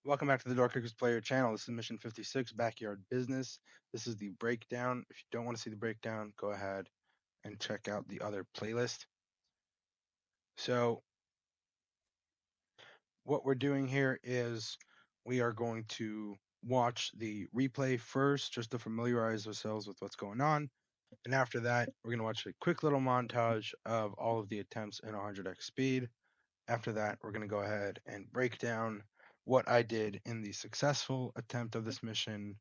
Welcome back to the Doorkickers player channel. This is mission 56, Backyard Business. This is the breakdown. If you don't want to see the breakdown, go ahead and check out the other playlist. So what we're doing here is we are going to watch the replay first, just to familiarize ourselves with what's going on. And after that, we're going to watch a quick little montage of all of the attempts in 100x speed. After that, we're going to go ahead and break down what I did in the successful attempt of this mission,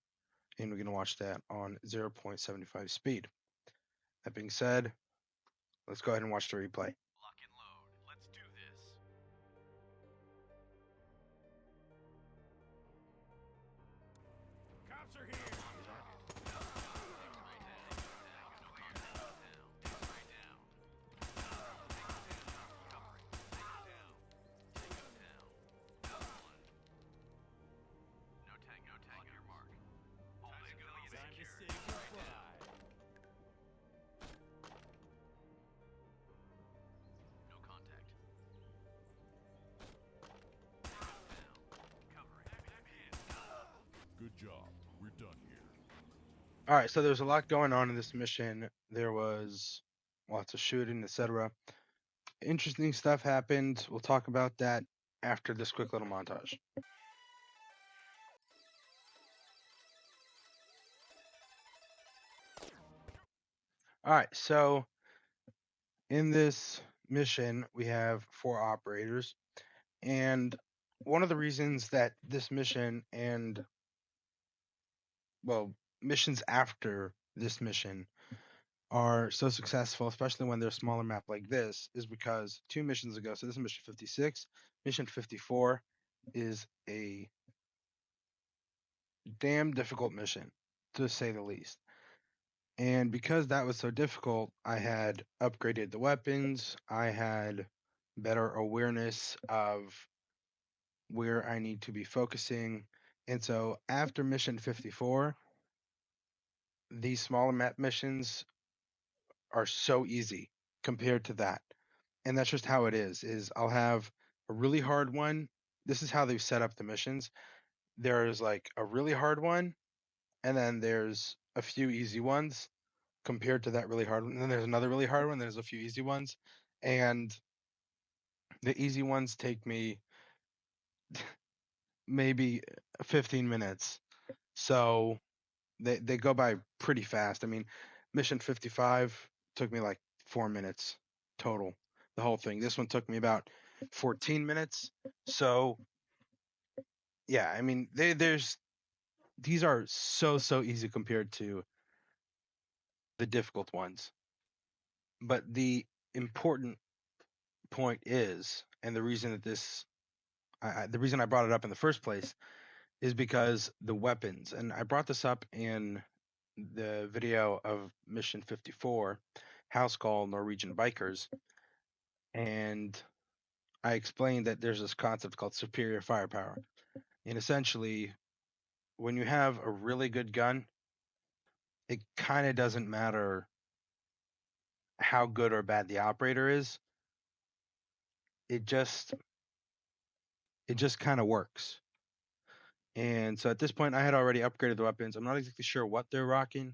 and we're going to watch that on 0.75 speed. That being said, let's go ahead and watch the replay. Lock and load. Let's do this. Cops are here. Good job. We're done here. All right, so there's a lot going on in this mission. There was lots of shooting, etc. Interesting stuff happened. We'll talk about that after this quick little montage. All right, so in this mission, we have 4 operators. And one of the reasons that this mission and, well, missions after this mission are so successful, especially when they're a smaller map like this, is because 2 missions ago, so this is mission 56, mission 54 is a damn difficult mission, to say the least. And because that was so difficult, I had upgraded the weapons, I had better awareness of where I need to be focusing. And so after mission 54, these smaller map missions are so easy compared to that. And that's just how it is I'll have a really hard one. This is how they've set up the missions. There's like a really hard one, and then there's a few easy ones compared to that really hard one. And then there's another really hard one, there's a few easy ones. And the easy ones take me maybe 15 minutes. So they go by pretty fast. I mean, mission 55 took me like 4 minutes total, the whole thing. This one took me about 14 minutes. So yeah, I mean, these are so easy compared to the difficult ones. But the important point is, and the reason that the reason I brought it up in the first place is because the weapons, and I brought this up in the video of Mission 54, House Call Norwegian Bikers, and I explained that there's this concept called superior firepower. And essentially, when you have a really good gun, it kind of doesn't matter how good or bad the operator is. It just kind of works. And so at this point, I had already upgraded the weapons. I'm not exactly sure what they're rocking,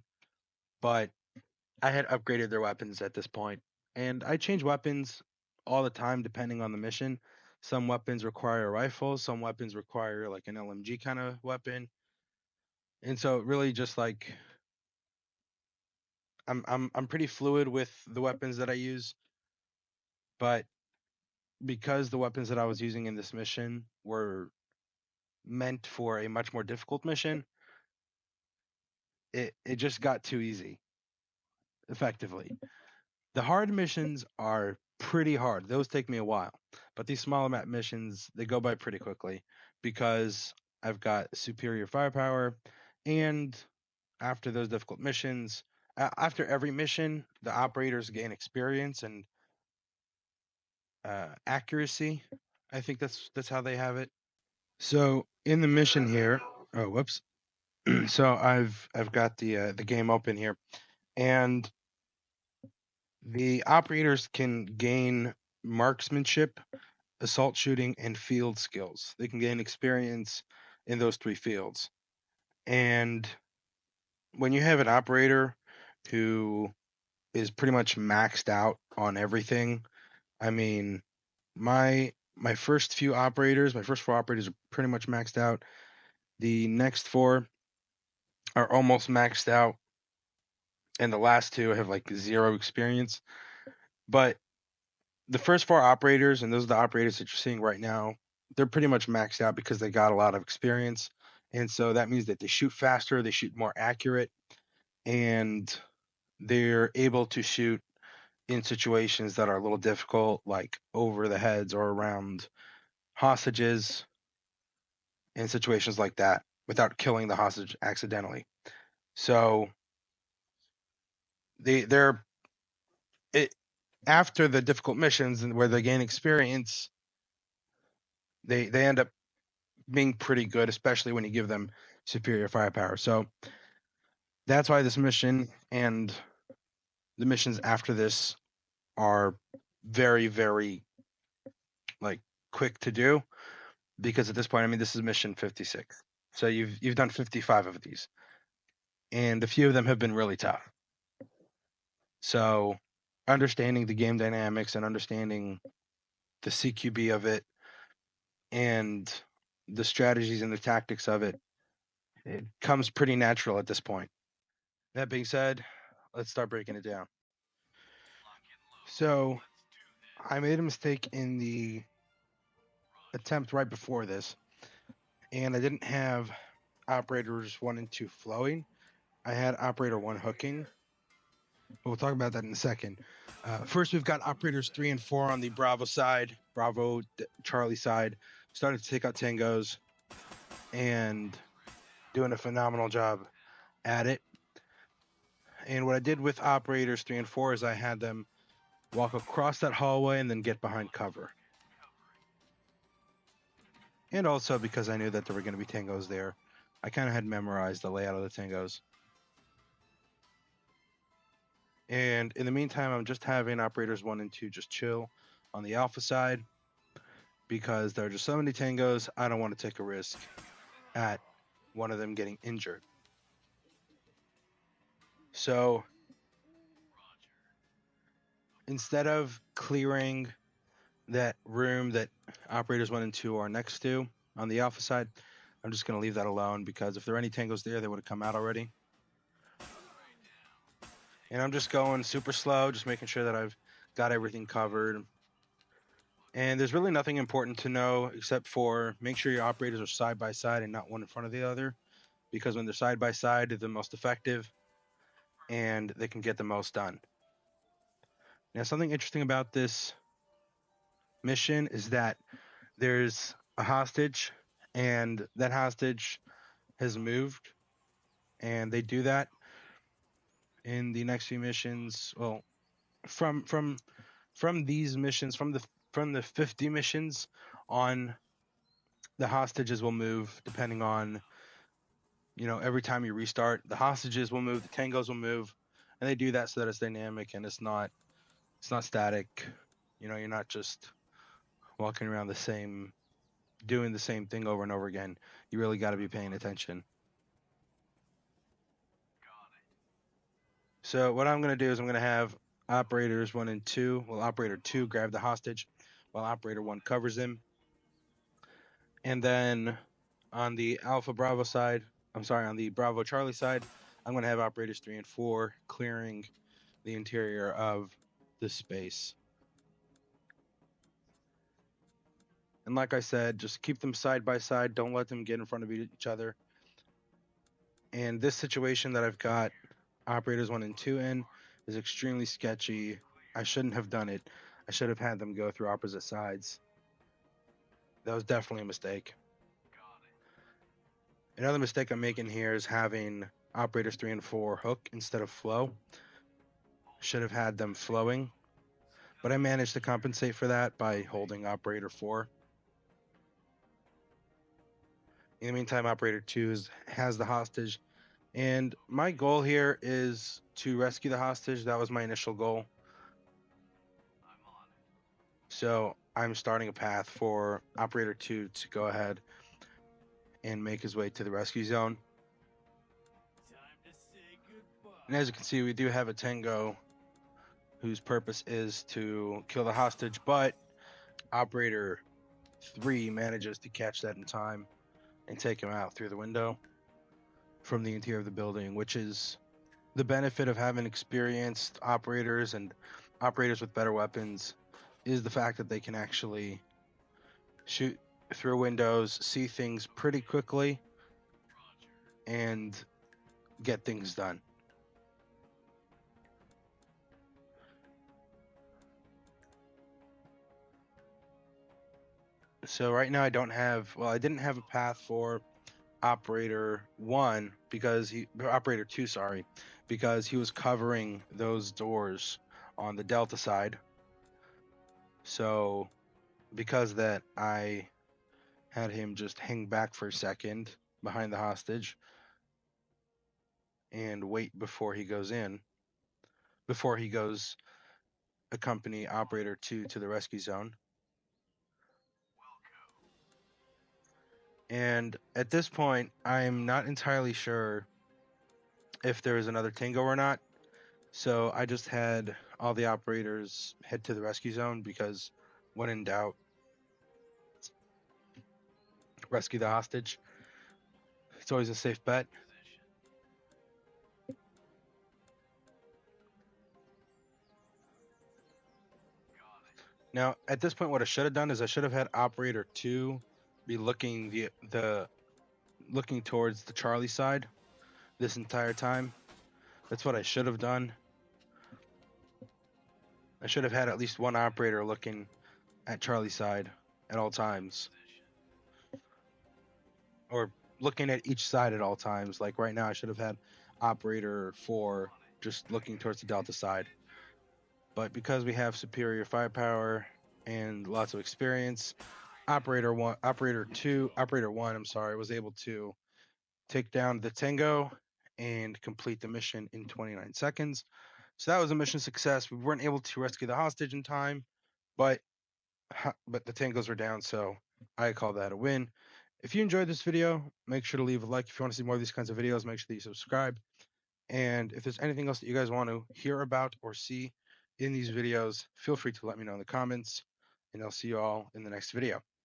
but I had upgraded their weapons at this point. And I change weapons all the time depending on the mission. Some weapons require a rifle, some weapons require like an LMG kind of weapon. And so really just like I'm pretty fluid with the weapons that I use, but because the weapons that I was using in this mission were meant for a much more difficult mission, it just got too easy, effectively. The hard missions are pretty hard. Those take me a while. But these smaller map missions, they go by pretty quickly because I've got superior firepower. And after those difficult missions, after every mission, the operators gain experience and accuracy. I think that's how they have it. So in the mission here, oh whoops. So I've got the game open here, and the operators can gain marksmanship assault shooting, and field skills. They can gain experience in those 3 fields. And when you have an operator who is pretty much maxed out on everything, I mean, my first 4 operators are pretty much maxed out. The next 4 are almost maxed out, and the last 2 have like 0 experience. But the first 4 operators, and those are the operators that you're seeing right now, they're pretty much maxed out because they got a lot of experience. And so that means that they shoot faster, they shoot more accurate, and they're able to shoot in situations that are a little difficult, like over the heads or around hostages, in situations like that, without killing the hostage accidentally. So they're it, after the difficult missions and where they gain experience, they end up being pretty good, especially when you give them superior firepower. So that's why this mission and the missions after this are very, very like quick to do, because at this point, I mean, this is mission 56. So you've done 55 of these, and a few of them have been really tough. So understanding the game dynamics and understanding the CQB of it and the strategies and the tactics of it, it comes pretty natural at this point. That being said, let's start breaking it down. So I made a mistake in the attempt right before this, and I didn't have operators 1 and 2 flowing. I had operator 1 hooking. We'll talk about that in a second. First, we've got operators 3 and 4 on the Bravo side, Charlie side, starting to take out tangos and doing a phenomenal job at it. And what I did with operators 3 and 4 is I had them walk across that hallway and then get behind cover. And also because I knew that there were going to be tangos there, I kind of had memorized the layout of the tangos. And in the meantime, I'm just having operators 1 and 2 just chill on the alpha side, because there are just so many tangos, I don't want to take a risk at one of them getting injured. So instead of clearing that room that operators 1 and 2 are next to on the alpha side, I'm just going to leave that alone, because if there are any tangos there, they would have come out already. And I'm just going super slow, just making sure that I've got everything covered. And there's really nothing important to know except for make sure your operators are side by side and not one in front of the other, because when they're side by side, they're the most effective and they can get the most done. Now, something interesting about this mission is that there's a hostage, and that hostage has moved, and they do that in the next few missions. Well, from these missions, from the 50 missions on, the hostages will move depending on, every time you restart, the hostages will move, the tangos will move, and they do that so that it's dynamic and it's not static. You're not just walking around doing the same thing over and over again. You really got to be paying attention. So what I'm going to do is I'm going to have operators 1 and 2. Well, operator 2 grab the hostage while operator 1 covers him. And then on the Alpha Bravo side, on the Bravo Charlie side, I'm going to have operators 3 and 4 clearing the interior of the space. And like I said, just keep them side by side. Don't let them get in front of each other. And this situation that I've got operators 1 and 2 in is extremely sketchy. I shouldn't have done it. I should have had them go through opposite sides. That was definitely a mistake. Another mistake I'm making here is having operators 3 and 4 hook instead of flow. Should have had them flowing, but I managed to compensate for that by holding operator 4. In the meantime, operator 2 has the hostage, and my goal here is to rescue the hostage. That was my initial goal. So I'm starting a path for Operator 2 to go ahead and make his way to the rescue zone. And as you can see, we do have a Tango whose purpose is to kill the hostage, but Operator 3 manages to catch that in time and take him out through the window from the interior of the building, which is the benefit of having experienced operators and operators with better weapons, is the fact that they can actually shoot through windows, see things pretty quickly, and get things done. So right now I didn't have a path for Operator 1 Operator 2, sorry, because he was covering those doors on the Delta side. So because of that, I had him just hang back for a second behind the hostage and wait before he goes accompany Operator 2 to the rescue zone. And at this point, I'm not entirely sure if there is another Tango or not. So I just had all the operators head to the rescue zone because when in doubt, rescue the hostage. It's always a safe bet. Now, at this point, what I should have done is I should have had Operator 2 be looking looking towards the Charlie side this entire time. That's what I should have done. I should have had at least one operator looking at Charlie's side at all times. Or looking at each side at all times. Like right now, I should have had Operator 4 just looking towards the Delta side. But because we have superior firepower and lots of experience, Operator 1 was able to take down the Tango and complete the mission in 29 seconds. So that was a mission success. We weren't able to rescue the hostage in time, but the Tangos were down, so I call that a win. If you enjoyed this video, make sure to leave a like. If you want to see more of these kinds of videos, make sure that you subscribe. And if there's anything else that you guys want to hear about or see in these videos, feel free to let me know in the comments, and I'll see you all in the next video.